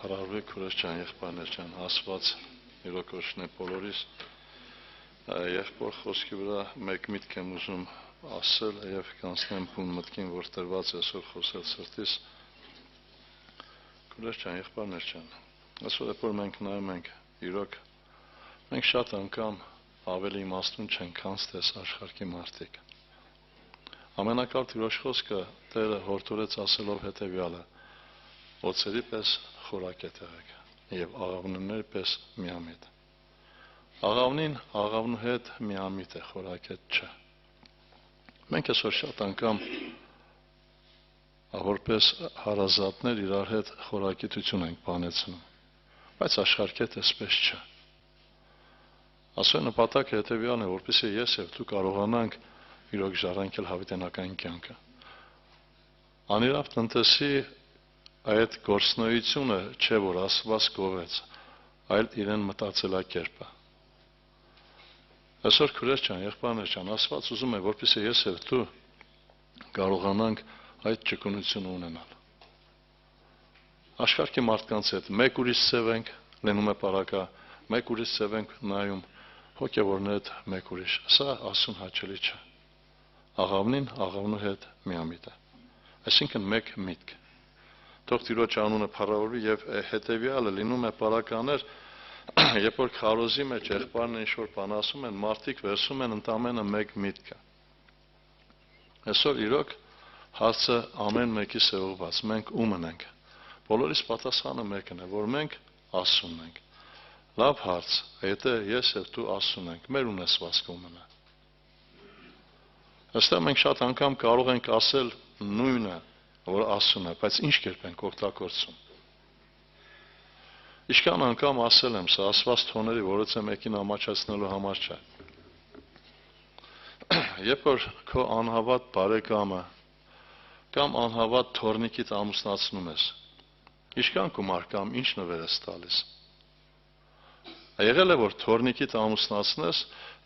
Հարավի քուրեշչան եղբայրներ ջան, ասված իրոք օշն է բոլորիս, եղբոր խոսքի վրա մեկ միտք եմ ուզում ասել եւ կանցնեմ բուն մտքին, որ տրված է այսօր խոսել սրտիս։ Քուրեշչան եղբայրներ ջան, այսօր որ մենք նայում ենք իրոք, մենք շատ անգամ ավելի իմաստուն չենք, քան ստես աշխարհի մարդիկ։ Ամենակարճ Տիրոջ խոսքը Տերը հորդորեց ասելով հետեւյալը. Օծերի պես խորակ է տեղեկ եւ աղավնուների պես միամիտ։ Աղավնին աղավնու հետ միամիտ է, խորակ է չէ։ Մենք այսօր շատ անգամ որպես հարազատներ իրար հետ խորակիտություն ենք բանեցնում, բայց աշխարհի հետ էսպես չէ։ Ասո նպատակը հետեւյալն է, որպեսզի ես եւ դու կարողանանք իրոք ժառանգել հավիտենական կյանքը։ Անիրավ տնտեսի այդ գործնոյությունը չէ, որ Աստված գովեց, այլ իրեն մտածելակերպը։ Այսօր քուրեշչան, եղբայրներ ջան, Աստված ուզում է, որպեսզի ես եւ դու կարողանանք այդ ճկունությունը ունենալ։ Աշխարհի մարդկանց հետ մեկ ուրիշ սև ենք, լինում է պարակա, մեկ ուրիշ սև ենք նայում, հոգևորների հետ մեկ ուրիշ։ Սա ասուն հաճելի չէ։ Աղավնին աղավնու հետ միամիտ է։ Այսինքն մեկ միտք։ Թող Տիրոջ անունը փառավորվի եւ հետեւյալը լինում է պարականներ, երբ որ քարոզի մեջ եղբայրն ինչ-որ բան ասում են, մարդիկ վերցում են ընդամենը մեկ միտքը։ Այսօր իրոք հարցը ամեն մեկի սեողված, մենք ում ենք։ Բոլորիս պատասխանը մեկն է, որ մենք Աստծուն ենք։ Լավ հարց, եթե ես եւ դու Աստծուն ենք, մեր ունեցվածքը ումն է։ Այստեղ մենք շատ անգամ կարող ենք ասել նույնը, որ Աստծուն է, բայց ինչ կերպ ենք օգտագործում։ Ինչքան անգամ ասել եմ, սա ասված թոների, որից է մեկին ամաչացնելու համար չէ։ Երբ որ քո անհավատ բարեկամը կամ անհավատ թորնիկիդ ամուսնացնում ես, ինչքան գումար կամ ինչ նվեր ես տալիս։ Եղել է, որ թորնիկիդ ամուսնացնես,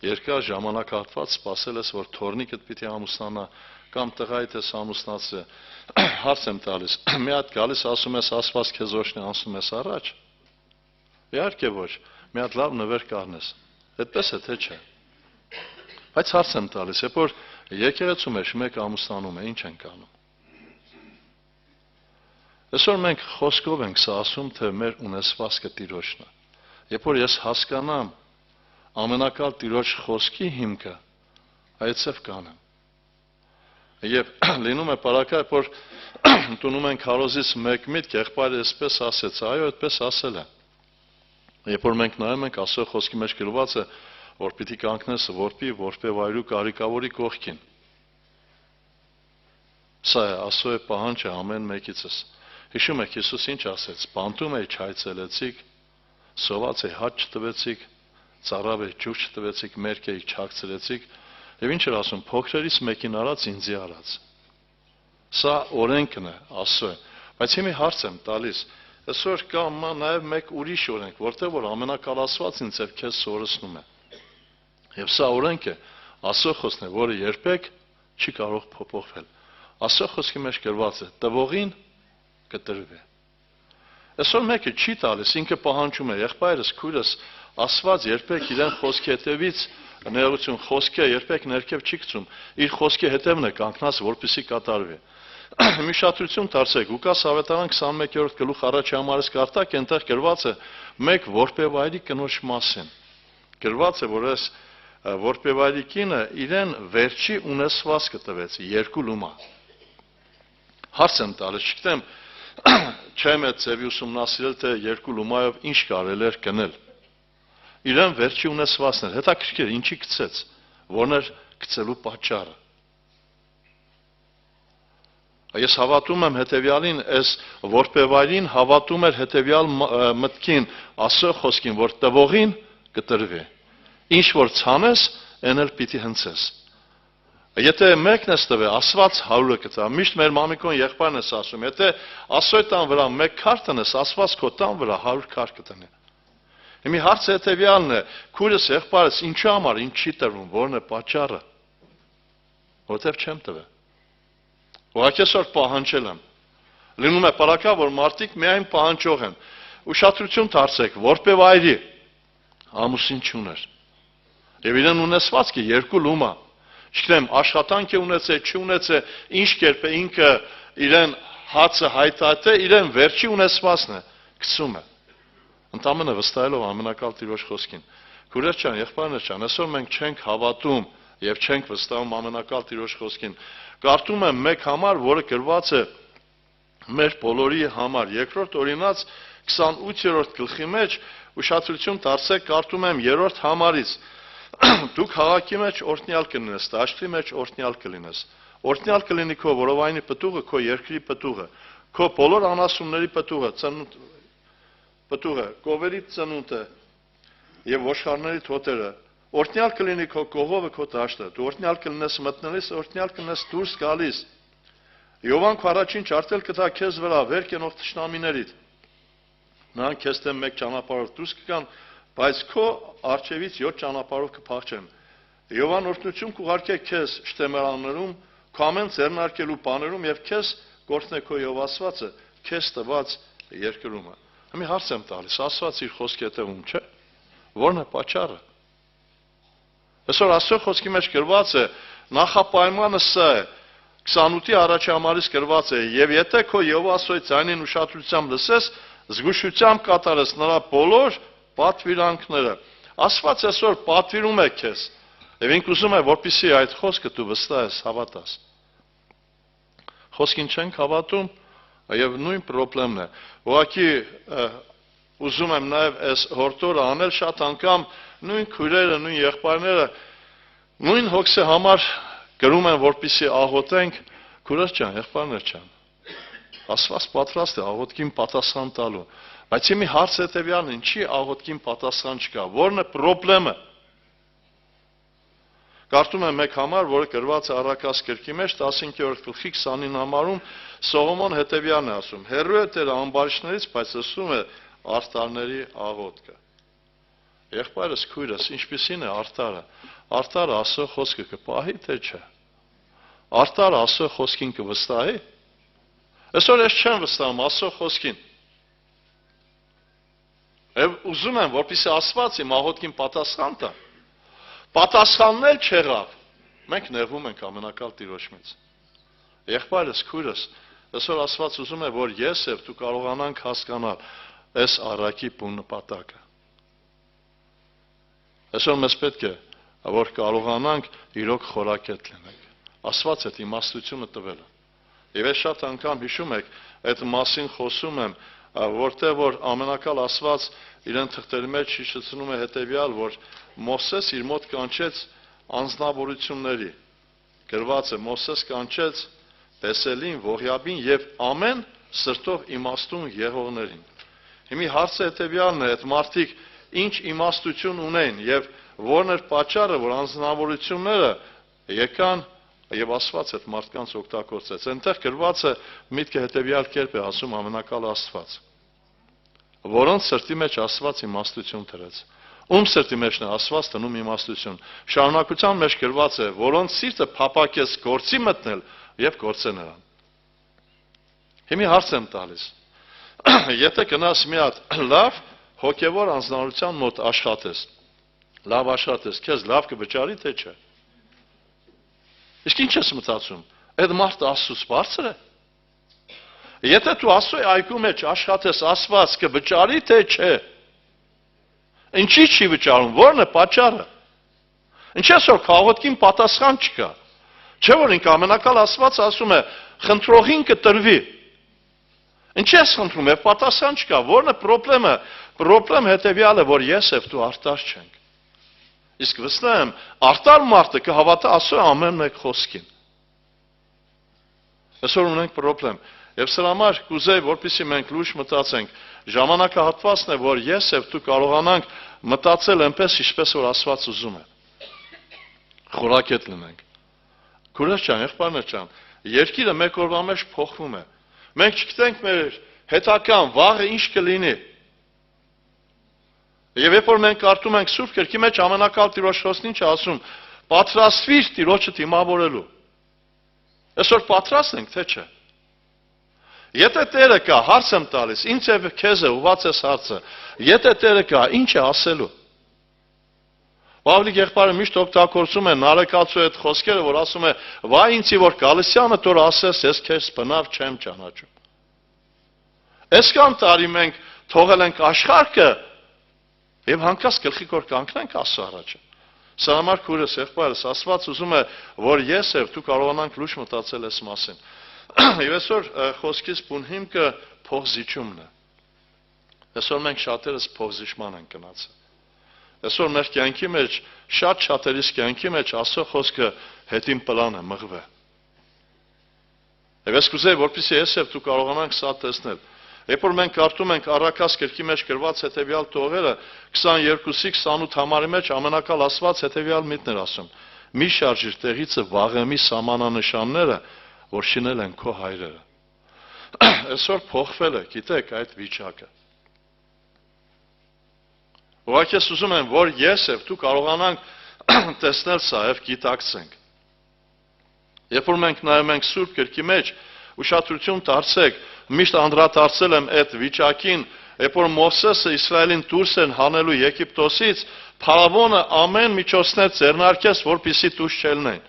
երկար ժամանակահատված սպասել ես, որ թորնիկդ պիտի ամուսնանա, կամ տղայիդ ես ամուսնացը, հարց եմ տալիս, մի հատ գալիս ասում ես Աստված քեզ օշնի անցնում ես առաջ։ Իհարկե ոչ, մի հատ լավ նվեր կառնես։ Այդպես է թե չէ։ Բայց հարց եմ տալիս, երբ որ եկեղեցու մեջ մեկ ամուսնանում է, ինչ ենք անում։ Այսօր մենք խոսքով ենք սա ասում, թե մեր ունեցվածքը Տիրոջն է։ Երբ որ ես հասկանամ ամենակալ Տիրոջ խոսքի հիմքը, այդպես կանեմ։ Եվ լինում է պարակա, որ տունում են քարոզից մեկ միտք, եղբայրը այսպես ասեց, այո, այդպես ասել է։ Երբ որ մենք նայում ենք, Աստծո խոսքի մեջ գրված է, որ պիտի կանգնես որպեվայրու կարիքավորի կողքին։ Սա է Աստծո պահանջը ամեն մեկիցս։ Հիշում եք Հիսուս ինչ ասեց. «Բանտում էի չայցելեցիք, սոված էի հաց չտվեցիք, ծարավ էի ջուր չտվեցիք, մերկ էի չհագցրեցիք, եւ ինչ էր ասում, փոքրերից մեկին արած ինձի արած»։ Սա օրենքն է, Աստծո է, բայց հիմա հարց եմ տալիս, այսօր կա նաեւ մեկ ուրիշ օրենք, որտեղ որ ամենակարասվածին ձև քեզ սորացնում է։ Եվ սա օրենք է, Աստծո խոսքն է, որը երբեք չի կարող փոփոխվել։ Աստծո խոսքի մեջ գրված է. «Տվողին կտրվի»։ Այսօր մեկը չի տալիս, ինքը պահանջում է, եղբայրս, քույրս, Աստված երբեք իրեն խոսքի հետևից ներողություն, խոսքը երբեք ներքև չի գցում, իր խոսքի հետևն է կանգնած, որպեսզի կատարվի։ Մի շատություն դարձեք, Ղուկաս ավետարան 21-րդ գլուխ առաջի համարից կարտակ, այնտեղ գրված է մեկ որպեվայրի կնոջ մասին։ Գրված է, որ այս որպեվայրի կինը իրեն վերջի ունեցվածքը տվեց, 2 լումա։ Հարց եմ տալիս, չգիտեմ, չեմ այդ ձևի ուսումնասիրել, թե 2 լումայով ինչ կարելի էր գնել։ Իրեն վերջի ունեցվածքն էր, հետաքրքիր, ինչի գցեց, որն էր գցելու պատճառը։ Ես հավատում եմ հետևյալին, այս որպեվայրին հավատում էր հետևյալ մտքին, Աստծո խոսքին, որ տվողին կտրվի։ Ինչ որ ցանես, այն էլ պիտի հնցես։ Եթե մեկն ես տվել, Աստված 100-ը կտա։ Միշտ մեր մամիկոն եղբայրն ես ասում, եթե Աստծո տան վրա մեկ քար տնես, Աստված քո տան վրա 100 քար կտնի։ Հիմա հարցը հետեւյալն է, քույրս, եղբայրս, ինչի համար ինչ չի տրվում, որն է պատճառը։ Որտեվ չեմ տվել։ Ուղղակի այսօր պահանջել եմ։ Լինում է պարակա, որ մարդիկ միայն պահանջող են։ ուշադրություն դարձեք, որպես վայրի ամուսին չուներ։ Եվ իրեն ունեցվածքը երկու լումա։ Չգիտեմ, աշխատանք է ունեցել, չունեցել, ինչ կերպ է ինքը իրեն հացը հայտարարել է, իրեն վերջի ունեցվածն է, գցում է։ Ընդամենը վստահելով ամենակալ Տիրոջ խոսքին։ Քուրեր ջան, եղբայրներ ջան, այսօր մենք չենք հավատում եւ չենք վստահում ամենակալ Տիրոջ խոսքին։ Կարդում եմ մեկ համար, որը գրված է մեր բոլորի համար։ Երկրորդ օրինաց 28-րդ գլխի մեջ ուշադրություն դարձեք, կարդում եմ 3-րդ համարից։ Դու քաղաքի մեջ օրհնյալ կլինես, դաշտի մեջ օրհնյալ կլինես։ Օրհնյալ կլինի քո որովայնի պտուղը, քո երկրի պտուղը, քո բոլոր անասունների պտուղը, կովերի ծնունդը եւ ոչխարների թոթերը։ Օրհնյալ կլինի քո կողովը, քո դաշտը։ Դու օրհնյալ կլինես մտնելիս, օրհնյալ կլինես դուրս գալիս։ Յովան քո առաջին ջարդել կտա քեզ վրա, վեր կենող թշնամիներիդ։ Նրանք քեզ դեմ մեկ ճանապարհով դուրս կգան, բայց քո արջևից 7 ճանապարհով կփախչեն։ Յովան օրհնություն կուղարկե քեզ շտեմարաններում, քո ամեն ձեռնարկելու բաներում եւ քեզ գործնե քո Եհով Աստվածը, քեզ տված երկրում։ Մի հարց եմ տալիս, Աստված իր խոսքի հետևում չէ։ Որն է պատճառը։ Այսօր Աստծո խոսքի մեջ գրված է, նախապայմանը սա է, 28-ի առաջի համարից գրված է, եւ եթե քո Եհով Աստծոյի ձայնին ուշադրությամբ լսես, զգուշությամբ կատարես նրա բոլոր պատվիրանքները։ Աստված այսօր պատվիրում է քեզ, եւ ինք ուզում է, որպեսզի այդ խոսքը դու վստահես, հավատաս։ Խոսքին չենք հավատում, եւ նույն խնդրեմն է։ Ուղղակի ուզում եմ նաեւ այս հորտորը անել շատ անգամ նույն քույրերը, նույն եղբայրները նույն հոգսի համար գրում են, որպեսզի աղոթենք, քուրեր ջան, եղբայրներ ջան։ Աստված պատրաստ է աղոթքին պատասխան տալու, բայց մի հարց հետեւյալն է, ինչի աղոթքին պատասխան չկա, որն է խնդրեմը։ Կարդում եմ մեկ համար, որը գրված է Առակաց գրքի մեջ 15-րդ գլխի 29 համարում Սողոմոն հետևյալն է ասում. հեռու է Տերը ամբարիշներից, բայց լսում է արտարների աղոթքը։ Եղբայրս, քույրս, ինչպիսին է արտարը։ Արտարը Աստծո խոսքը կպահի, թե չէ։ Արտարը Աստծո խոսքին կվստահի։ Այսօր ես չեմ վստահում Աստծո խոսքին։ Եվ ուզում եմ, որպեսզի Աստված իմ աղոթքին պատասխան տա։ Պատասխանն էլ չեղավ։ Մենք նեղվում ենք ամենակալ Տիրոջից։ Եղբայրս, քույրս, այսօր Աստված ուզում է, որ ես եւ դու կարողանանք հասկանալ այս առակի բուն նպատակը։ Այսօր մեզ պետք է, որ կարողանանք իրոք խորակետ լինենք։ Աստված այդ իմաստությունը տվել է։ Եվ ես շատ անգամ հիշում եք, այդ մասին խոսում եմ, որտեղ որ ամենակալ Աստված իրեն թղթերի մեջ հիշեցնում է հետևյալ, որ Մովսես իր մոտ կանչեց անձնավորությունների։ Գրված է Մովսես կանչեց Բեսելին, Ողիաբին եւ ամեն սրտով իմաստուն եղողներին։ Հիմի հարցը հետևյալն է, այդ մարդիկ ինչ իմաստություն ունեն եւ որն էր պատճառը, որ անձնավորությունները եկան եւ Աստված այդ մարդկանց օգտագործեց։ Այնտեղ գրված է միտքը հետևյալ կերպ է ասում ամենակալ Աստված, որոնց սրտի մեջ Աստված իմաստություն դրեց։ Ում սրտի մեջն է Աստված դնում իմաստություն։ Շարունակության մեջ գրված է, որոնց սիրտը փափակեց գործի մտնել եւ գործե նրան։ Հիմի հարց եմ տալիս. եթե գնաս մի հատ լավ հոգեվոր անձնավորության մոտ աշխատես, լավ աշխատես, քեզ լավ կվճարի, թե չէ։ Իսկ ինչ ես մտածում։ Այդ մարդը Աստծուց բարձր է։ Եթե դու Աստծոյի այգու մեջ աշխատես, Աստված կվճարի, թե չէ։ Ինչի՞ չի վճարում, որն է պատճառը։ Ինչպես որ քաղաքին պատասխան չկա։ Չէ՞ որ ինք ամենակալ Աստված ասում է, խնդրողին կտրվի։ Ինչի՞ ես խնդրում, եւ պատասխան չկա, որն է խնդրեմը։ Խնդրեմ հետեւյալը, որ ես եւ դու արտար չենք։ Իսկ վստահ եմ, արտար մարդը կհավատա Աստծո ամեն մեկ խոսքին։ Այսօր ունենք խնդրեմ։ Եվ սրա համար կուզեի, որպեսզի մենք լուրջ մտածենք, ժամանակահատվածն է, որ ես եւ դու կարողանանք մտածել այնպես, ինչպես որ Աստված ուզում է։ Խորակետ լինենք։ Քուրեր ջան, եղբայրներ ջան, երկիրը մեկ օրվա մեջ փոխվում է։ Մենք չգիտենք մեր հետական վաղը ինչ կլինի։ Եվ երբ որ մենք կարդում ենք Սուրբ Գրքի մեջ ամենակալ Տիրոջ խոսքն ինչ է ասում, պատրաստվիր Տիրոջը դիմավորելու։ Այսօր պատրաստ ենք, թե չէ։ Եթե Տերը կա, հարց եմ տալիս, ինձ եւ քեզ է ուղված էս հարցը։ Եթե Տերը կա, ինչ է ասելու։ Պավլիկ եղբայրը միշտ օգտագործում է Նարեկացու այդ խոսքերը, որ ասում է. «Վայ ինձի որ գալիսյանը տոր ասես, ես քեզ բնավ չեմ ճանաչում»։ Այսքան տարի մենք թողել ենք աշխարհը եւ հանկարծ գլխի կոր կանգնենք Աստծո առաջ։ Սա համար քուրս եղբայրս Աստված ուզում է, որ ես եւ դու կարողանանք լույս մտածել այս մասին։ Եվ այսօր խոսքից բուն հիմքը փոխզիջումն է։ Այսօր մենք շատերս փոխզիջման ենք գնացել։ Այսօր մեր կյանքի մեջ, շատերիս կյանքի մեջ Աստծո խոսքը հետին պլան է մղվել։ Եվ ես կուզեի, որպեսզի ես եւ դու կարողանանք սա տեսնել։ Երբ որ մենք կարդում ենք Առաքած գրքի մեջ գրված հետեւյալ տողերը 22-ի 28 համարի մեջ ամենակալ Աստված հետեւյալ միտն էր ասում. «Մի շարժիր տեղիցը վաղեմի սահմանանշանները, որ շինել են քո հայրերը»։ Այսօր փոխվել է, գիտեք, այդ վիճակը։ Ուղղակի ես ուզում եմ, որ ես եւ դու կարողանանք տեսնել սա եւ գիտակցենք։ Երբ որ մենք նայում ենք Սուրբ գրքի մեջ, ուշադրություն դարձեք, միշտ անդրադարձել եմ այդ վիճակին, երբ որ Մովսեսը Իսրայելին դուրս են հանելու Եգիպտոսից, Փարավոնը ամեն միջոցներ ձեռնարկեց, որպեսզի դուրս չելնեն։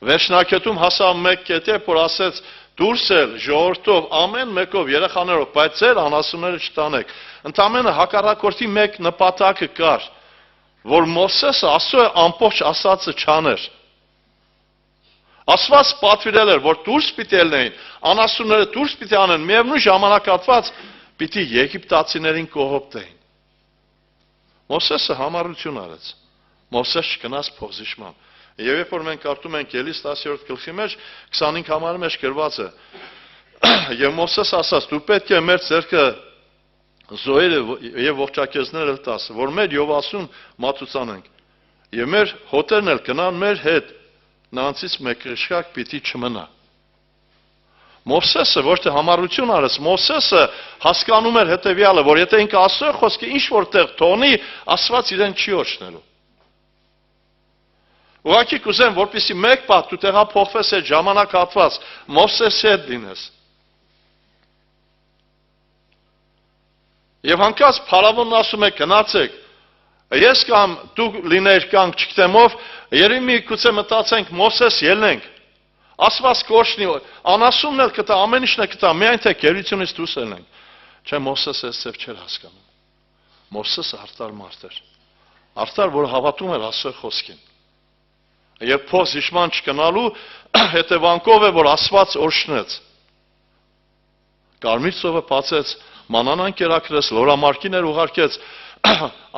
Վերջնակետում հասավ մեկ կետ, որ ասեց. «Դուրս ել ժողովրդով, ամեն մեկով, երեխաներով, բայց ձեր անասունները չտանեք»։ Ընդամենը հակառակորդի մեկ նպատակը կար, որ Մովսեսը Աստծո ամբողջ ասածը չաներ։ Աստված պատվիրել էր, որ դուրս պիտի ելնեին, անասունները դուրս պիտի անեն, միևնույն ժամանակատված պիտի եգիպտացիներին կողոպտեին։ Մովսեսը համառություն արեց։ Մովսես չգնաց փոխզիջման։ Եվ երբ որ մենք կարդում ենք Ելիս 10-րդ գլխի մեջ 25 համարի մեջ գրված է. «Եվ Մովսես ասաց. դու պետք է մեր ձեռքը զոհերը եւ ողջակեզները տաս, որ մեր Յովասուն մատուցանենք, եւ մեր հոտերն էլ գնան մեր հետ, նրանցից մեկ քրշակ պիտի չմնա»։ Մովսեսը ոչ թե համառություն արեց, Մովսեսը հասկանում էր հետեւյալը, որ եթե ինքը Աստծո խոսքը ինչ որտեղ թողնի, Աստված իրեն չի օժնելու։ Ուղղակի կուզեմ, որպեսզի մեկ պահ դու տեղափոխվես այդ ժամանակահատված, Մովսեսի հետ լինես։ Եվ հանկարծ Փարավոնն ասում է. «Գնացեք, ես կամ դու լինեիր կանք չգիտեմ ով, երևի գուցե մտածենք Մովսես ելնենք։ Աստված կօրհնի, անասունն էլ կտա, ամեն ինչն էլ կտա, միայն թե գերությունից դուրս ելնենք»։ Չէ, Մովսեսը այսպես չէր հասկանում։ Մովսեսը արդար մարդ էր։ Արդար, որ հավատում էր Աստծո խոսքին։ Եվ փոխզիջման չգնալու հետևանքով է, որ Աստված օրհնեց։ Կարմիր ծովը բացեց, մանանան կերակրեց, լորամարկիներ ուղարկեց,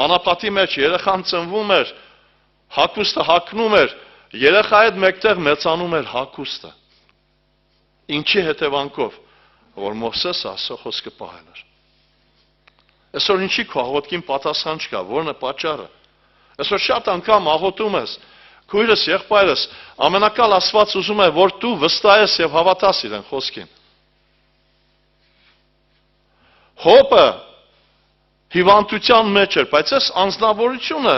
անապատի մեջ երեխան ծնվում էր, հագուստը հագնում էր, երեխայի հետ մեկտեղ մեծանում էր հագուստը։ Ինչի հետևանքով, որ Մովսեսը Աստծո խոսքը պահել էր։ Այսօր ինչի քո աղոթքին պատասխան չկա, որն է պատճառը։ Այսօր շատ անգամ աղոթում ես, քույրս, եղբայրս, ամենակալ Աստված ուզում է, որ դու վստահես եւ հավատաս իրեն խոսքին։ Հոբը հիվանդության մեջ էր, բայց այս անձնավորությունը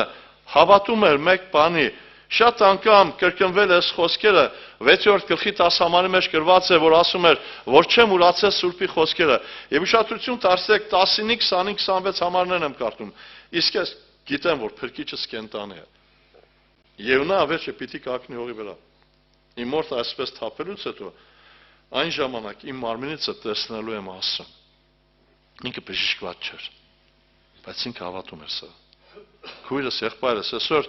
հավատում էր մեկ բանի։ Շատ անգամ կրկնվել է այս խոսքերը 6-րդ գլխի 10 համարի մեջ գրված է, որ ասում էր, որ չեմ ուրացել Սուրբի խոսքերը։ Եվ ուշադրություն դարձրեք 19, 25, 26 համարներն եմ կարդում։ Իսկ ես գիտեմ, որ փրկիչս կենտանի է։ Եվ նա վերջը պիտի կակնի հողի վրա։ Իմ մորթը այսպես թափելուց հետո այն ժամանակ իմ մարմինիցը տեսնելու եմ Աստծուն։ Ինքը բժշկված չէր, բայց ինքը հավատում էր սա։ Քույրս, եղբայրս, այսօր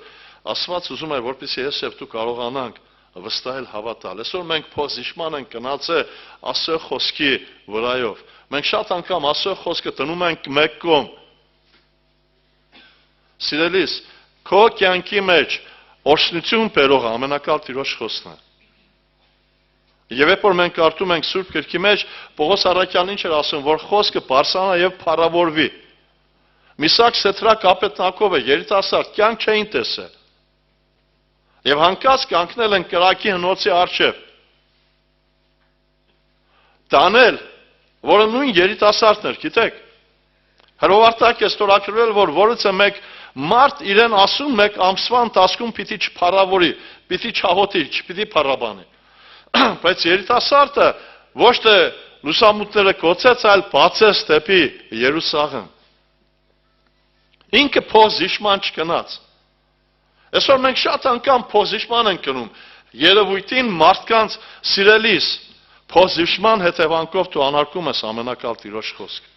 Աստված ուզում է, որպեսզի ես եւ դու կարողանանք վստահել հավատալ։ Այսօր մենք փոխզիջման ենք գնացել Աստծո խոսքի վրայով։ Մենք շատ անգամ Աստծո խոսքը դնում ենք մեկ կողմ։ Սիրելիս, քո կյանքի մեջ օրհնություն բերող ամենակալ Տիրոջ խոսքն է։ Եվ երբ որ մենք կարդում ենք Սուրբ գրքի մեջ, Պողոս առաքյալն ինչ էր ասում, որ խոսքը բարձրանա եւ փառավորվի։ Միսակ Սեթրակ Ապետնակովը երիտասարդ կյանք չէին տեսել։ Եվ հանկարծ կանգնել են կրակի հնոցի առջև։ Դանել, որը նույն երիտասարդն էր, գիտեք։ Հրովարտակ է ստորագրվել, որ որից է մեկ մարդ իրեն ասում մեկ ամսվա ընթացքում պիտի չփառավորի, պիտի չահոտի, չպիտի փառաբանի։ Բայց երիտասարդը ոչ թե լուսամուտները կոչեց, այլ բացեց դեպի Երուսաղեմ։ Ինքը փոզիշման չկնաց։ Այսօր մենք շատ անգամ փոզիշման ենք կնում, երևույթին մարդկանց սիրելիս, փոզիշման հետևանքով դու անարգում ես ամենակալ Տիրոջ խոսքը։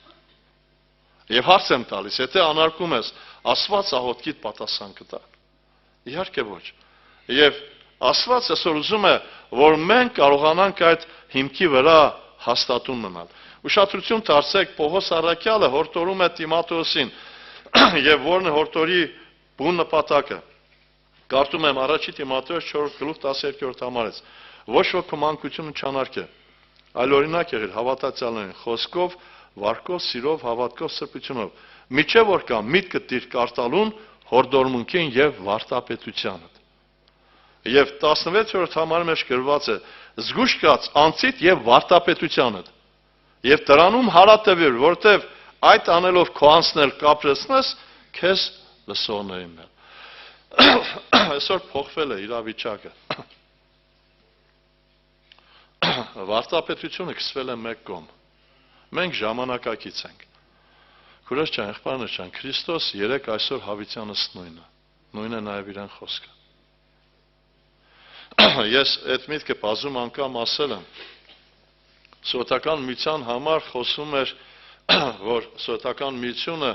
Եվ հարց եմ տալիս, եթե անարգում ես, Աստված աղոթքիդ պատասխան կտա։ Իհարկե ոչ։ Եվ Աստված այսօր ուզում է, որ մենք կարողանանք այդ հիմքի վրա հաստատուն մնալ։ Ուշադրություն դարձեք, Պողոս առաքյալը հորդորում է Տիմոթեոսին, եւ որն է հորդորի բուն նպատակը։ Կարդում եմ առաջի Տիմոթեոս 4:12 համարից. Ոչ ոք քո մանկությունը չանարգե, այլ օրինակ եղիր հավատացյալներին խոսքով, վարկով, սիրով, հավատքով, սրբությունով, միջև որ կա միտքը դիր կարտալուն, հորդորմունքին եւ վարտապետությանը։ Եվ 16-րդ համարի մեջ գրված է. զգուշ կաց անցիդ եւ վարտապետությանդ։ Եվ դրանում հարատևիր, որտեվ այդ անելով քո անցնել կապրեցնես, քեզ լսողներին է։ Այսօր փոխվել է իրավիճակը։ Վարտապետությունը սկսվել է մեկ կողմ։ Մենք ժամանակակից ենք։ Քուրս ջան, եղբայրներ ջան, Քրիստոս 3 այսօր հավիտյանս նույնը նաև իրեն խոսքը։ Ես այդ միտքը բազում անգամ ասել եմ, սովետական միության համար խոսում էր, որ սովետական միությունը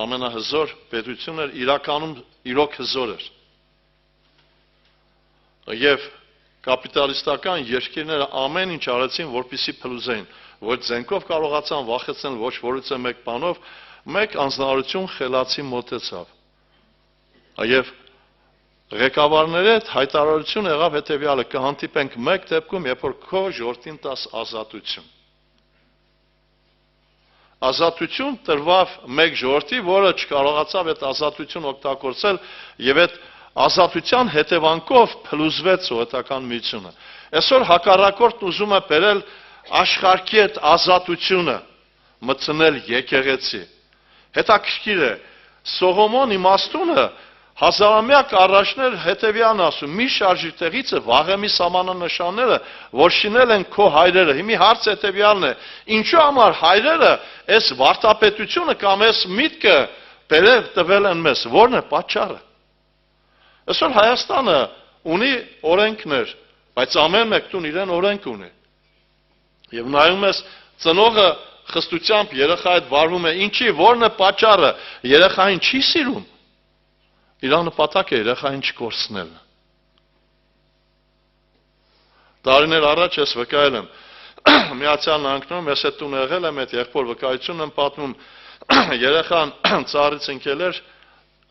ամենահզոր պետությունն էր, իրականում իրոք հզոր էր։ Եվ կապիտալիստական երկիրները ամեն ինչ արեցին, որպեսզի փլուզեին, ոչ զենքով կարողացան վախեցնել, ոչ որից մեկ բանով, մեկ անձնարարություն խելացի մոտեցավ։ Եվ ղեկավարների հետ հայտարարություն եղավ հետևյալը. կհանդիպենք մեկ դեպքում, երբ որ քո ժողովրդին տաս ազատություն։ Ազատություն տրվավ մեկ ժողովրդի, որը չկարողացավ այդ ազատություն օգտագործել, եւ այդ ազատության հետևանքով փլուզվեց սովետական միությունը։ Այսօր հակառակորդն ուզում է բերել աշխարհի այդ ազատությունը մտցնել եկեղեցի։ Հետաքրքիր է, Սողոմոն իմաստունը հազարամյա առաջներ հետևյալն ասում, մի շարժի տեղիցը Վաղեմի սամանանշանները, որ շինել են քո հայրերը։ Հիմի հարց հետևյալն է, ինչու համար հայրերը այս վարտապետությունը կամ այս միտքը բերել տվել են մեզ, որն է պատճառը։ Այսօր Հայաստանը ունի օրենքներ, բայց ամեն մեկտուն իրեն օրենք ունի։ Եվ նայում ես ծնողը խստությամբ երեխա հետ վարվում է, ինչի, որն է պատճառը, երեխային չի սիրում։ Իր նպատակը երեխային չկորցնելն է։ Տարիներ առաջ ես վկայել եմ Միացյալ Նահանգներում, ես այդ տուն եղել եմ, այդ եղբոր վկայությունն եմ պատմում, երեխան ծառից ընկել էր,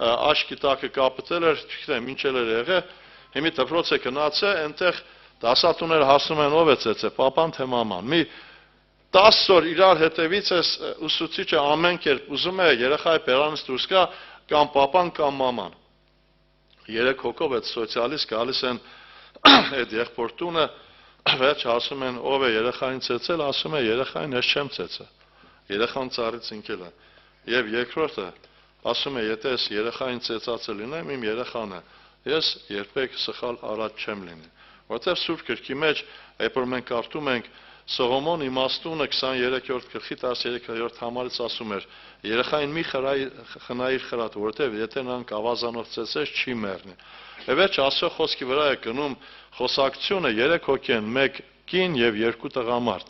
աչքի տակը կապտել էր, չգիտեմ ինչ էր եղել, հիմի դպրոց է գնացել, այնտեղ դասատուները հասնում են ով է ծեծե, պապան թե մաման։ Մի 10 օր իրար հետևից էս ուսուցիչը ամեն կերպ ուզում է երեխայի բերանից դուրս գա կամ պապան կամ մաման։ 3 հոգով այդ սոցիալիստ գալիս են այդ եղբոր տունը, վերջ ասում են ով է երեխային ծեծել, ասում է երեխային ես չեմ ծեծել, երեխան ծառից ընկել է։ Եվ երկրորդը ասում է եթե ես երեխային ծեծածը լինեմ, իմ երեխան է, ես երբեք սխալ արած չեմ լինի։ Որտեղ Սուրբ Գրքի մեջ, երբ որ մենք կարդում ենք Սողոմոն իմաստունը 23-րդ գլխի 13-րդ համարից ասում էր. երեխային մի խնայիր խրատ, որովհետև եթե նրանք ավազանով ծեծես չի մեռնի։ Եվ վերջ Աստծո խոսքի վրա է գնում խոսակցությունը 3 հոգի են, 1 կին եւ 2 տղամարդ։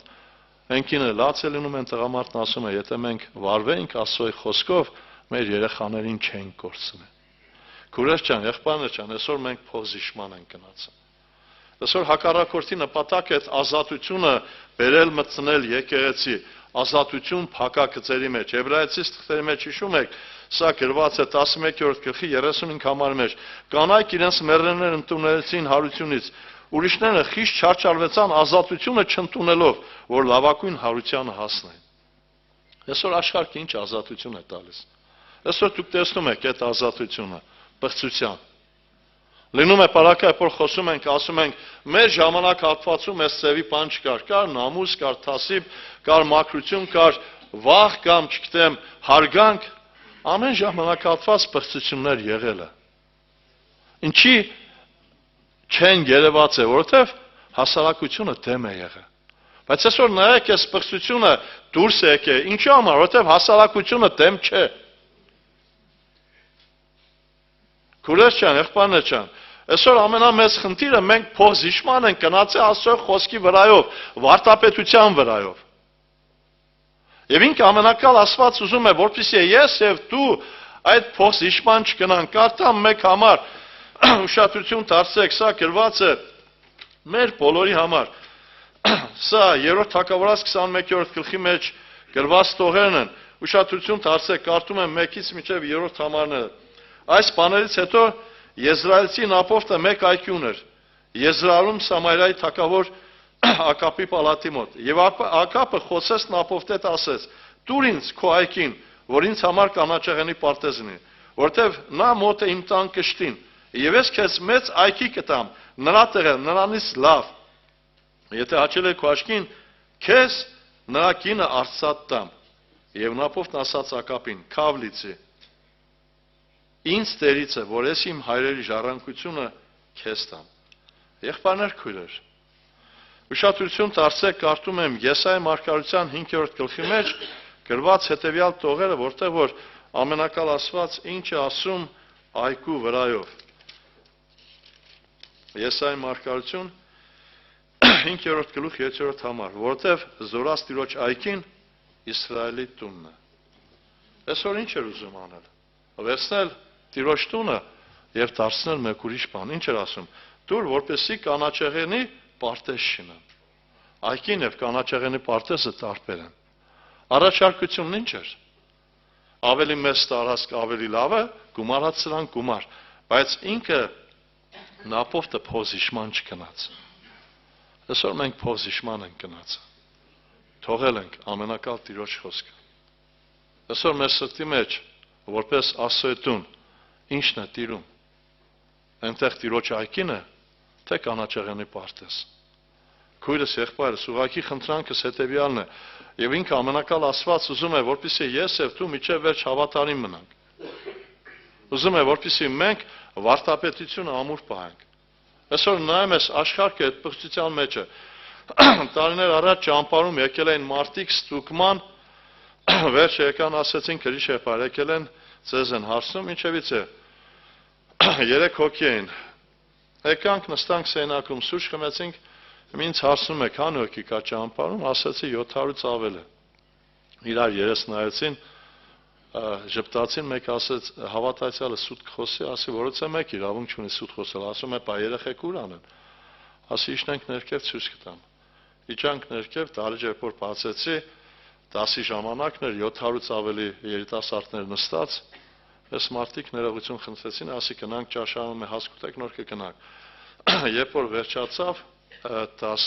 Այն կինը լաց է լինում, այն տղամարդն ասում է, եթե մենք վարվեինք Աստծոյի խոսքով, մեր երեխաներին չենք կորցնի։ Քուրես ջան, եղբայրներ ջան, այսօր մենք փոխզիջման ենք գնացել։ Այսօր հակառակորդի նպատակը այդ ազատությունը բերել մտցնել եկեղեցի, ազատություն փակագծերի մեջ։ Եբրայեցիս թղթերի մեջ հիշում եք, սա գրված է 11-րդ գլխի 35 համարի մեջ։ Կանայք իրենց մեռելներ ընդունեցին հարությունից, ուրիշները խիստ չարչարվեցան ազատությունը չընդունելով, որ լավագույն հարությանը հասնեն։ Այսօր աշխարհը ինչ ազատություն է տալիս։ Այսօր դուք տեսնում եք այդ ազատությունը, բղծության։ Լինում է պարակայ, որ խոսում ենք, ասում ենք, մեր ժամանակ հատվածում այս ծևի բան չկար, կար նամուս, կար թասիբ, կար մաքրություն, կար վախ կամ չգիտեմ հարգանք, ամեն ժամանակ հատված բղծություններ եղել է։ Ինչի չեն երևաց է, որովհետև հասարակությունը դեմ է եղել։ Բայց այսօր նայեք այս պղծությունը դուրս եկե, ինչի համար, որովհետև հասարակությունը դեմ չէ։ Քուրես ջան, եղբայրներ ջան, այսօր ամենամեծ խնդիրը մենք փող զիջման ենք գնացել Աստծո խոսքի վրայով, վարտապետության վրայով։ Եվ ինքը ամենակալ Աստված ուզում է, որպեսզի ես եւ դու այդ փող զիջման չգնանք, կարդամ մեկ համար ուշադրություն դարձրեք, սա գրված է մեր բոլորի համար։ Սա 3-րդ Թագավորաց 21-րդ գլխի մեջ գրված տողերն են։ Ուշադրություն դարձրեք, կարդում եմ 1-ից մինչև 3-րդ համարները։ Այս բաներից հետո Եզրայելցի Նապոֆտը մեկ այգի ուներ Եզրայելում Սամարիայի թագավոր Ակապի պալատի մոտ։ Եվ Ակապը խոսեց Նապոֆտի հետ ասեց. «Տուր ինձ քո այգին, որ ինձ համար կանաչեղենի պարտեզ լինի, որտեվ նա մոտ է իմ տան կշտին, եւ ես քեզ մեծ այգի կտամ, նրա տեղը նրանից լավ։ Եթե հաճել է քո աչքին, քեզ նրա կինը արծաթ տամ»։ Եվ Նապոֆտն ասաց Ակապին. «Քավ լիցի, ինձ տերից է, որ ես իմ հայրերի ժառանգությունը քեզ տամ»։ Եղբայրներ, քույրեր, ուշադրություն դարձրեք, կարդում եմ Եսայի մարգարության 5-րդ գլխի մեջ գրված հետևյալ տողերը, որտեղ որ ամենակալ Աստված ինչ է ասում այգու վրայով։ Եսայի մարգարություն 5-րդ գլուխ 7-րդ համար, որտեղ զորած Տիրոջ այգին Իսրայելի տունն է։ Այսօր ինչ էր ուզում անել։ Վերցնել Տիրոջ տունը եւ դարձնել մեկ ուրիշ բան։ Ինչ էր ասում։ Դուր որպեսի կանաչեղենի պարտեզ շինեմ։ Այգին եւ կանաչեղենի պարտեզը տարբեր են։ Առաջարկությունն ինչ էր։ Ավելի մեծ տարածք ավելի լավ է, գումարած սրան գումար, բայց ինքը Նապոֆտը փոզիշման չգնաց։ Այսօր մենք փոզիշման ենք գնաց։ Թողել ենք ամենակալ Տիրոջ խոսքը։ Այսօր մեր սրտի մեջ որպես Աստծո ինչն է տիրում։ Այնտեղ Տիրոջ այգին է, թե կանաչեղենի պարտեզ։ Քույրս, եղբայրս, ուղղակի խնդրանքս հետևյալն է, եւ ինքը ամենակալ Աստված ուզում է, որպեսզի ես եւ դու միջև վերջ հավատարիմ մնանք։ Ուզում է, որպեսզի մենք վարտապետությունը ամուր պահենք։ Այսօր նայում ես աշխարհը այդ բխծության մեջ է։ Տարիներ առաջ ճամփարում եկել էին մարդիկ ստուգման, վերջը եկան ասեցին քրի շեփար, եկել են ձեզ են հարցնում, ինչևից է։ 3 հոգի էին։ Եկանք նստանք սենակում, սուրճ խմեցինք, ինձ հարցնում եք, քանի հոգի կա ճամփարում, ասացի 700-ից ավել է։ Իրար երես նայեցին, ժպտացին, մեկ ասեց հավատացյալը սուտ խոսի, ասի որից է մեկ իրավունք չունի սուտ խոսել, ասում է բա երեխեք ուր անեն։ Ասի իջնենք ներքև ցույց կտամ։ Իջանք ներքև, դահլիճը բացեցի, 10-ի ժամանակն էր, 700-ից ավելի երիտասարդներ նստած, այս մարդիկ ներողություն խնդրեցին, ասի գնանք ճաշարանում է հասկուտեք, նոր կգնանք։ Երբ որ վերջացավ, 10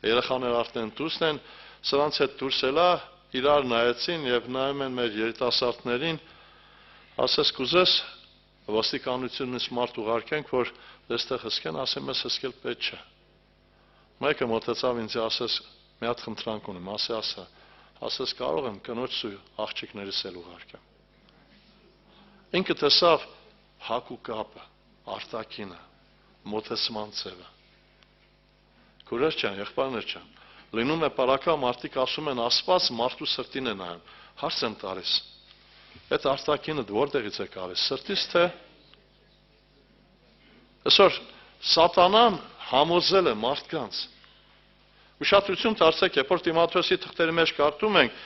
երեխաներ արդեն դուրս են, սրանց հետ դուրս էլա, իրար նայեցին եւ նայում են մեր երիտասարդներին, ասես կուզես ոստիկանությունից մարդ ուղարկենք, որ այստեղ հսկեն, ասեմ ես հսկել պետք չէ։ Մեկը մոտեցավ ինձ ասես մի հատ խնդրանք ունեմ, ասես կարող եմ կնոջ սու աղջիկներիս էլ ուղարկեմ։ Ինքը տեսավ հակու կապը, արտաքինը, մոտեցման ձևը։ Քուրեր ջան, եղբայրներ ջան, լինում է պարակա մարդիկ ասում են Աստված մարդու սրտին է նայում։ Հարց եմ տալիս։ Այդ արտաքինը որտեղից է գալիս, սրտից թե։ Այսօր Սատանան համոզել է մարդկանց։ Ուշադրություն դարձեք, երբ որ Տիմոթեոսի թղթերի մեջ կարդում ենք,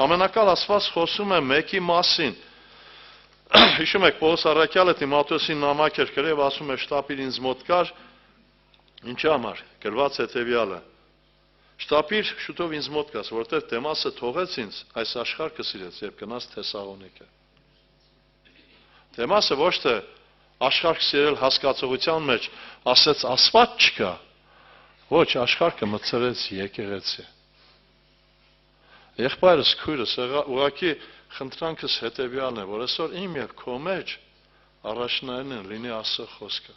ամենակալ Աստված խոսում է մեկի մասին։ Հիշում եք Պողոս առաքյալը Տիմոթեոսին նամակ էր գրել, ասում է շտապիր ինձ մոտ կար, ինչի համար, գրված հետևյալը. շտապիր շուտով ինձ մոտ գաս, որտեղ Դեմասը թողեց ինձ, այս աշխարհը սիրեց եւ գնաց Թեսաղոնիկե։ Դեմասը ոչ թե աշխարհը սիրել հասկացողության մեջ, ասեց Աստված չկա, ոչ աշխարհը մտցրեց եկեղեցի։ Եղբայրս, քույրս, ուղղակի խնդրանքս հետևյալն է, որ այսօր իմ եւ քո մեջ առաջնային լինի Աստծո խոսքը։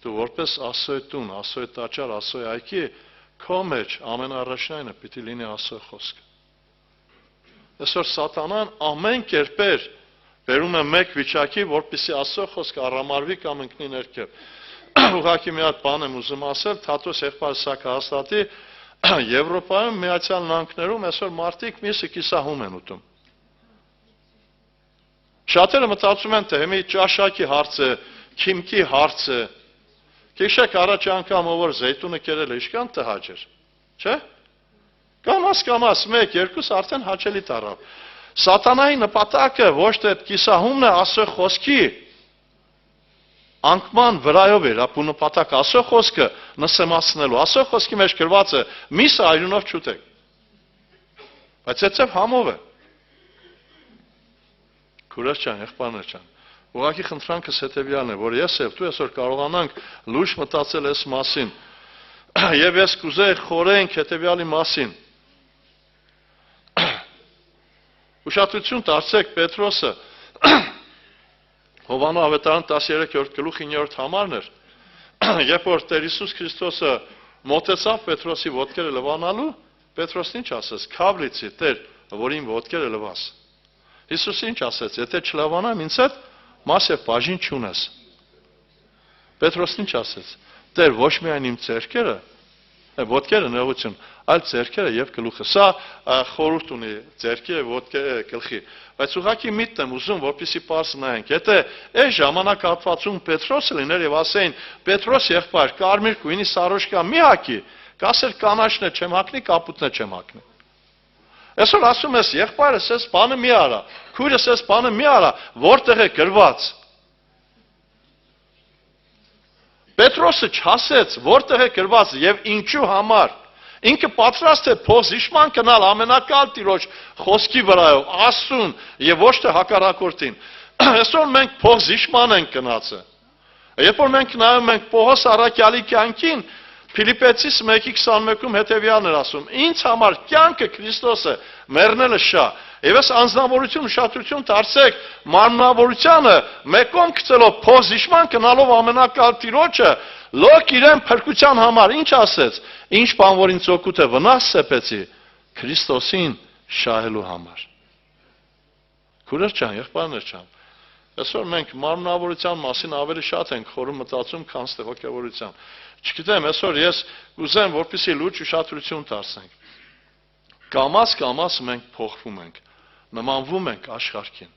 Դու որպես Աստծո տուն, Աստծո տաճար, Աստծո այգի, քո մեջ ամենաառաջնայինը պիտի լինի Աստծո խոսքը։ Այսօր Սատանան ամեն կերպեր բերում է մեկ վիճակի, որպեսզի Աստծո խոսքը առամարվի կամ ընկնի ներքև։ Ուղղակի մի հատ բան եմ ուզում ասել, Թաթոս եղբայրս սա կհաստատի, Եվրոպայում Միացյալ Նահանգներում այսօր մարդիկ միսը կիսահում են ուտում։ Շատերը մտածում են, թե մի ճաշակի հարցը, քիմքի հարցը, քիշեք առաջ անգամ ով որ զեյթունը կերել է, ինչքան տհաճ էր, չէ՞։ Կամաս, 1-2 արդեն հաճելի դառավ։ Սատանայի նպատակը ոչ թե կիսահումն է Աստծո խոսքի անկման վրայով էր, ապու նպատակ Աստծո խոսքը նսեմացնելու։ Աստծո խոսքի մեջ գրված է՝ միսը այրունով չուտեք։ Բայց այդտեղ համով է։ Քուրս ջան, եղբայրներ ջան, ուղղակի խնդրանքս հետևյալն է, որ ես եւ դու այսօր կարողանանք լույս մտածել այս մասին, եւ ես կուզեի խորենք հետևյալի մասին։ Ուշադրություն դարձեք Պետրոսը Հովանո ավետարան 13-րդ գլուխ 9-րդ համարն էր, երբ որ Տեր Հիսուս Քրիստոսը մոտեցավ Պետրոսի ոտքերը լվանալու, Պետրոսն ինչ ասեց. «Քավլիցի Տեր, որին ոտքերը լվաս»։ Հիսուսը ինչ ասեց. «Եթե չլավանամ, ինձ հետ մաս եւ բաժին չունես»։ Պետրոսն ինչ ասեց. «Տեր, ոչ միայն իմ ձեռքերը, ոտքերը նեղություն, այլ ձեռքերը եւ գլուխը»։ Սա խորհուրդ ունի ձեռքի եւ ոտքերի գլխի։ Բայց ուղղակի միտն եմ ուզում, որպեսզի պարզ նայենք։ Եթե այս ժամանակահատվածում Պետրոսը լիներ եւ ասեին. «Պետրոս եղբայր, կարմիր գույնի սարոշկա մի հագի», կասեր կանաչն է չեմ հագնի, կապուտն է չեմ հագնի։ Այսօր ասում ես եղբայրս, այս բանը մի արա, քույրս այս բանը մի արա, որտեղ է գրված։ Պետրոսը չասեց, որտեղ է գրված եւ ինչու համար։ Ինքը պատրաստ է փոխզիջման գնալ ամենակալ Տիրոջ խոսքի վրայով, Աստծուն եւ ոչ թե հակառակորդին։ Այսօր մենք փոխզիջման ենք գնացը։ Երբ որ մենք նայում ենք Պողոս առաքյալի կյանքին, Ֆիլիպեցիս 1:21-ում հետևյալն էր ասում. «Ինձ համար կյանքը Քրիստոս է, մեռնելը շա»։ Եվ այս անձնավորություն ուշադրություն դարձեք մարմնավորությանը մեկում գցելով փոխզիջման գնալով ամենակալ Տիրոջը լոկ իրեն փրկության համար ինչ ասեց. «Ինչ բան որ ինձ օգուտ է վնաս սեպեցի Քրիստոսին շահելու համար»։ Քուրեր ջան, եղբայրներ ջան, այսօր մենք մարմնավորության մասին ավելի շատ ենք խորում մտածում, քան հոգևորության։ Չգիտեմ, այսօր ես կուզեմ, որպեսզի լուրջ ուշադրություն դարձնենք։ Կամաց մենք փոխվում ենք, նմանվում ենք աշխարհին։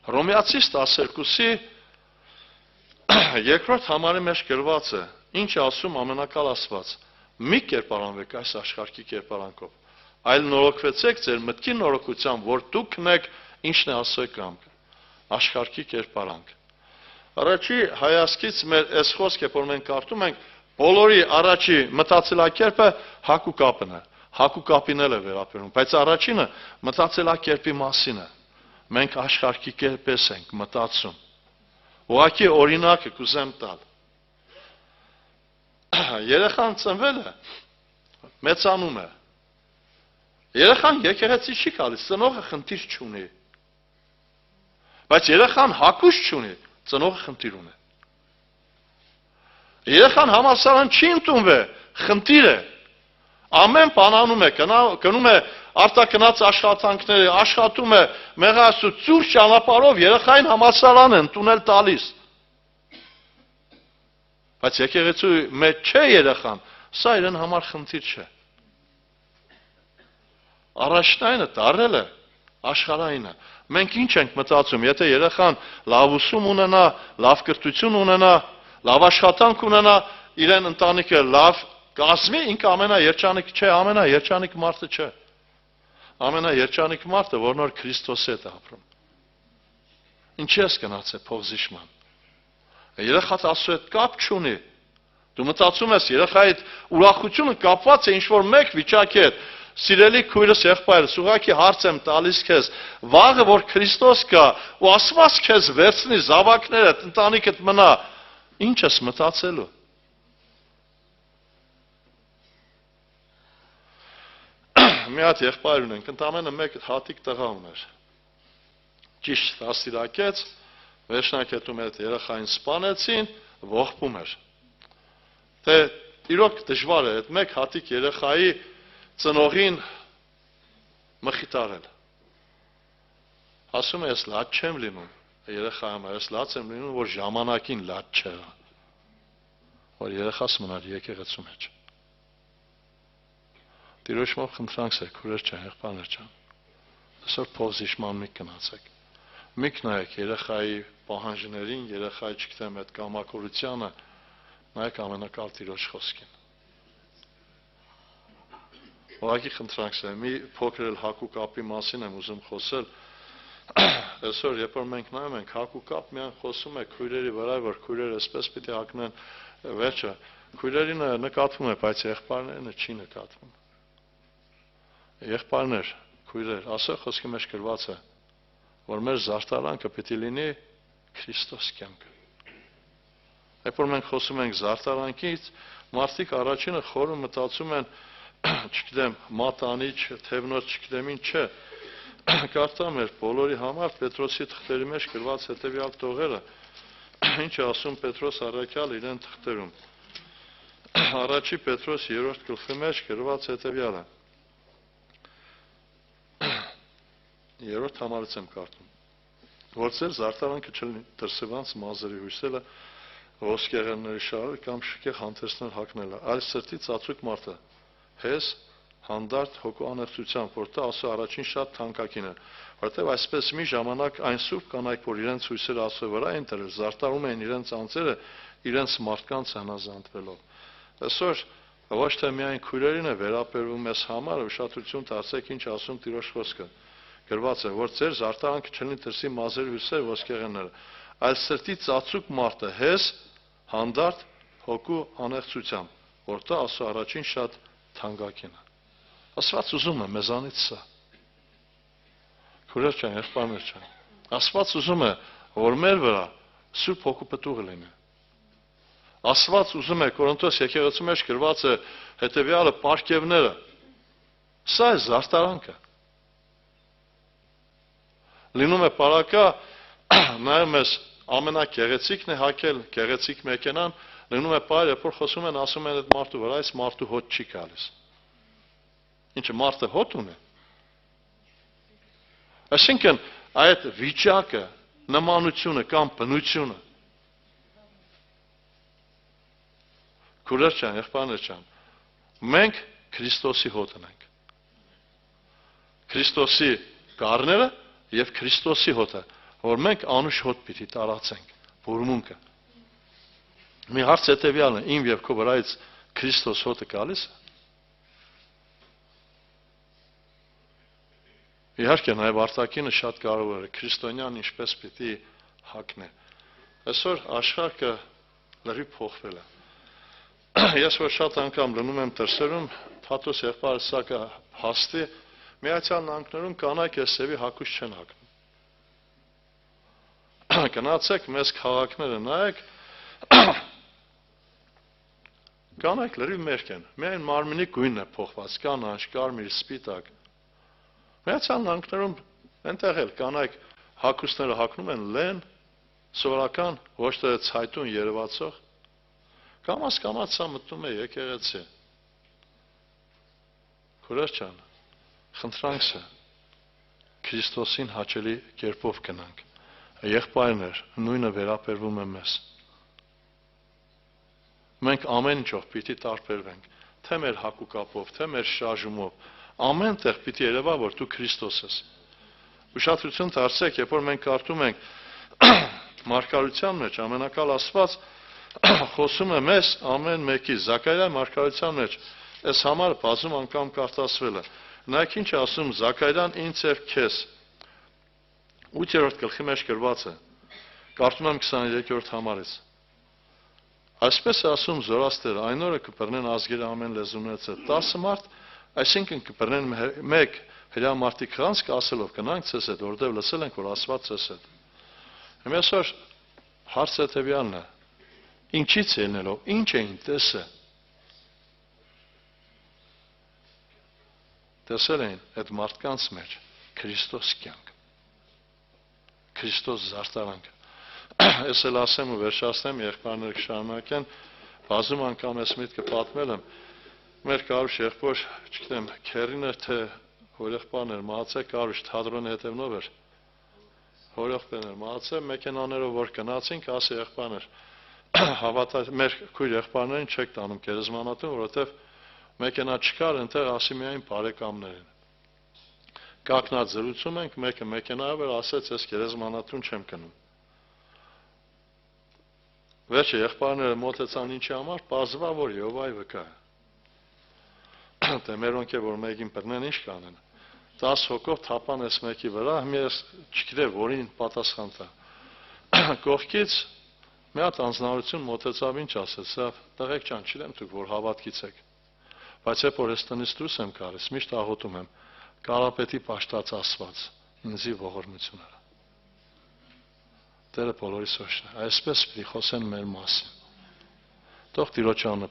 Հռոմեացիս 12-ի երկրորդ համարի մեջ գրված է. «Ինչ ասում ամենակալ Աստված, մի կերպարանվեք այս աշխարհի կերպարանքով, այլ նորոգվեցեք ձեր մտքի նորոգությամբ, որ դուք քնեք ինչն է Աստծո կամքը»։ Աշխարհի կերպարանք։ Առաջի հայացքից մեր այս խոսքը, որ մենք կարդում ենք, բոլորի առաջի մտածելակերպը հակուկապն է։ Հակուկապին էլ է վերաբերում, բայց առաջինը մտածելակերպի մասին է։ Մենք աշխարհի կերպես ենք մտածում։ Ուղղակի օրինակը կուզեմ տալ։ Երեխան ծնվել է, մեծանում է։ Երեխան եկեղեցի չի գալիս, ծնողը խնդիր չունի։ Բայց երեխան հակուս չունի, ծնողը խնդիր ունի։ Երեխան համալսարան չի ընդունվել, խնդիր է։ Ամեն բան անում է, գնում է արտակնած աշխատանքների, աշխատում է, մեղասու ծուր ճանապարհով երեխային համալսարան են ընդունել տալիս։ Բայց եկեղեցու մեջ չէ երեխան, սա իրեն համար խնդիր չէ։ Առաջնայինը դարել է աշխարհայինը։ Մենք ինչ ենք մտածում, եթե երեխան լավ ուսում ունենա, լավ կրթություն ունենա, լավ աշխատանք ունենա, իրեն ընտանիքը լավ կազմի, ինքը ամենաերջանիկ չէ, ամենաերջանիկ մարդը չէ։ Ամենաերջանիկ մարդը, որ նոր Քրիստոսի հետ ապրում։ Ինչի ես գնացել փոխզիջման։ Երեխան Աստծո հետ կապ չունի։ Դու մտածում ես երեխայի ուրախությունը կապված է ինչ-որ մեկ վիճակի հետ։ Սիրելի քույրս, եղբայրս, ուղղակի հարց եմ տալիս քեզ, վաղը որ Քրիստոս գա ու Աստված քեզ վերցնի զավակներդ, ընտանիքդ մնա, ինչ ես մտածելու։ Մի հատ եղբայր ունենք, ընդամենը մեկ հատիկ տղա ուներ։ Ճիշտ դաստիարակեց, վերջնակետում այդ երեխային սպանեցին, ողբում էր։ Թե իրոք դժվար է այդ մեկ հատիկ երեխայի ծնողին մխիթարել։ Ասում է, ես լաց չեմ լինում, երեխայում ես լաց եմ լինում, որ ժամանակին լաց չեղա, որ երեխաս մնար եկեղեցու մեջ։ Տիրոջով խնդրանք քուրեր ջան, եղբայրներ ջան։ Այսօր փոխզիջման մի գնացեք։ Մի նայեք երեխայի պահանջներին, երեխայի, չգիտեմ, այդ կամակորությանը, նայեք ամենակալ Տիրոջ խոսքին։ Ուղղակի խնդրանք եմ, մի փոքր էլ հակու կապի մասին եմ ուզում խոսել։ Այսօր երբ որ մենք նայում ենք հակու կապ, միայն խոսում է քույրերի վրա, որ քույրերը այսպես պիտի հագնեն, վերջը քույրերին նկատվում է, բայց եղբայրներին չի նկատվում։ Եղբայրներ, քույրեր, ասա խոսքի մեջ գրված է, որ մեր զարդարանքը պիտի լինի Քրիստոս կյանքը։ Երբ որ մենք խոսում ենք զարդարանքից, մարդիկ առաջինը խորը մտածում են, չգիտեմ, մատանիչ, թևնոց, չգիտեմ ինչ չէ։ Կարծա մեր բոլորի համար Պետրոսի թղթերի մեջ գրված հետևյալ տողերը, ինչ է ասում Պետրոս առաքյալ իրեն թղթերում։ Առաջի Պետրոս 3-րդ գլխի մեջ գրված հետևյալը։ 3-րդ համարից եմ կարդում, որ ձեր զարդարանքը չլինի դրսևանց մազերի հույսելը, ոսկեղենների շարը կամ շքեղ հանդերձներ հագնելը, այլ սրտի ծածուկ մարդը, հես, հանդարտ հոգու անեղծությամբ, որտեղ ասո առաջին շատ թանկագին է, որտեղ այսպես մի ժամանակ այն սուրբ կանայք, որ իրենց հույսերը ասո վրա են դրել, զարդարում էին իրենց անձերը իրենց մարդկանց հնազանդվելով։ Այսօր ոչ թե միայն քույրերին է վերաբերվում այս համարը, ուշադրություն դարձեք ինչ ասում Տիրոջ խոսքը։ Գրված է, որ ձեր զարդարանքը չլինի դրսի մազերի հույսերը ոսկեղենները, այլ սրտի ծածուկ մարդը հես, հանդարտ հոգու անեղծությամբ, որտեղ ասո առաջին շատ թանկագին է։ Աստված ուզում է մեզանից սա։ Քույրեր ջան, եղբայրներ ջան, Աստված ուզում է, որ մեր վրա Սուրբ Հոգու պտուղը լինի։ Աստված ուզում է, Կորինթոս եկեղեցու մեջ գրված է հետևյալը պարգևները։ Սա է զարդարանքը։ Լինում է պարակա, նայում ես ամենագեղեցիկն է հագել, գեղեցիկ մեքենան, լինում է պար, երբ որ խոսում են, ասում են այդ մարդու վրա, այս մարդու հոտ չի գալիս։ Ինչը մարդը հոտ ունի։ Այսինքն այդ վիճակը, նմանությունը կամ բնությունը քուրեր ջան, եղբայրներ ջան, մենք Քրիստոսի հոտն ենք։ Քրիստոսի գառները եւ Քրիստոսի հոտը, որ մենք անուշ հոտ պիտի տարածենք, որմունքը։ Մի հարց հետևյալն է, իմ եւ քո վրայից Քրիստոս հոտը գալիս է։ Իհարկե նաեւ արտաքինը շատ կարևոր է, քրիստոնյան ինչպես պիտի հագնի։ Այսօր աշխարհը լրիվ փոխվել է։ Ես որ շատ անգամ լնում եմ դրսերում, Փաթոս եղբայրը սա կա հաստի, Միացյալ Նահանգներում կանայք էսևի հագուշ չեն հագնում։ Գնացեք մեզ քաղաքները նայեք, կանայք լրիվ մերկ են, միայն մարմնի գույնն է փոխված, կանաչ, կարմիր, սպիտակ։ Միացյալ Նահանգներում այնտեղ էլ կանայք հագուստները հագնում են լեն, սովորական, ոչ թե ցայտուն երևացող, կամաց սա մտնում է եկեղեցի։ Քուրեր ջան, խնդրանքս է Քրիստոսին հաճելի կերպով գնանք։ Եղբայրներ, նույնը վերաբերվում է մեզ։ Մենք ամեն ինչով պիտի տարբերվենք, թե մեր հագուկապով, թե մեր շարժումով, ամեն տեղ պիտի երևա, որ դու Քրիստոս ես։ Ուշադրություն դարձեք, երբ որ մենք կարդում ենք մարգարության մեջ, ամենակալ Աստված խոսում է մեզ ամեն մեկի, Զաքարիա մարգարության մեջ, այս համարը բազում անգամ կարդացվել է։ Նայեք ինչ է ասում Զաքարիան ինձ եւ քեզ։ 8-րդ գլխի մեջ գրված է։ Կարդում եմ 23-րդ համարից։ Այսպես է ասում Զորաստերը, այն օրը կբռնեն ազգերը ամեն լեզուներից է 10 մարդ, այսինքն կբռնեն մեկ հրամարտիկ խանձ կասելով գնանք ցես հետ, որտեղ լսել ենք, որ Աստված ցես հետ։ Հիմա այսօր հարցը հետևյալն է. ինչից ելնելով, ինչ էին տեսը։ Տեսել էին այդ մարդկանց մեջ Քրիստոս կյանք, Քրիստոս զարդարանքը։ Ես էլ ասեմ ու վերջացնեմ, եղբայրները կշարունակեն, բազում անգամ ես միտքը պատմել եմ, մեր Կարուշ եղբոր, չգիտեմ, քերին էր թե հորեղբան էր, մահացե Կարուշ թատրոնի հետևնով էր, հորեղբան էր, մահացե մեքենաներով որ գնացինք, ասի եղբայրներ, հավատա, մեր քույր եղբայրներին չեք տանում գերեզմանատուն, որովհետև Մեքենա չկար, այնտեղ ասի միայն բարեկամներին։ Կակնած զրուցում ենք, մեկը մեքենայով էր, ասեց, ես գերեզմանատուն չեմ գնում։ Վերջը եղբայրները մոտեցան ինչի համար, պարզվա, որ Եհովայի վկա է։ Դե մերոնք է, որ մեկին բռնեն, ինչ կանեն։ 10 հոգով թափան էս մեկի վրա, ես չգիտեմ, որին պատասխան տա։ Կողքից մի հատ անձնարություն մոտեցավ, ինչ ասեց, տղեկ ջան, չգիտեմ դուք որ հավատքից եք, բայց երբ որ ես տնից դուրս եմ գալիս, միշտ աղոթում եմ, Կարապետի պաշտած Աստված, ինձի ողորմություն արա։ Տերը բոլորիս օգնի։ Այսպես պիտի խոսեն մեր մասին։ Թող Տիրոջ անունը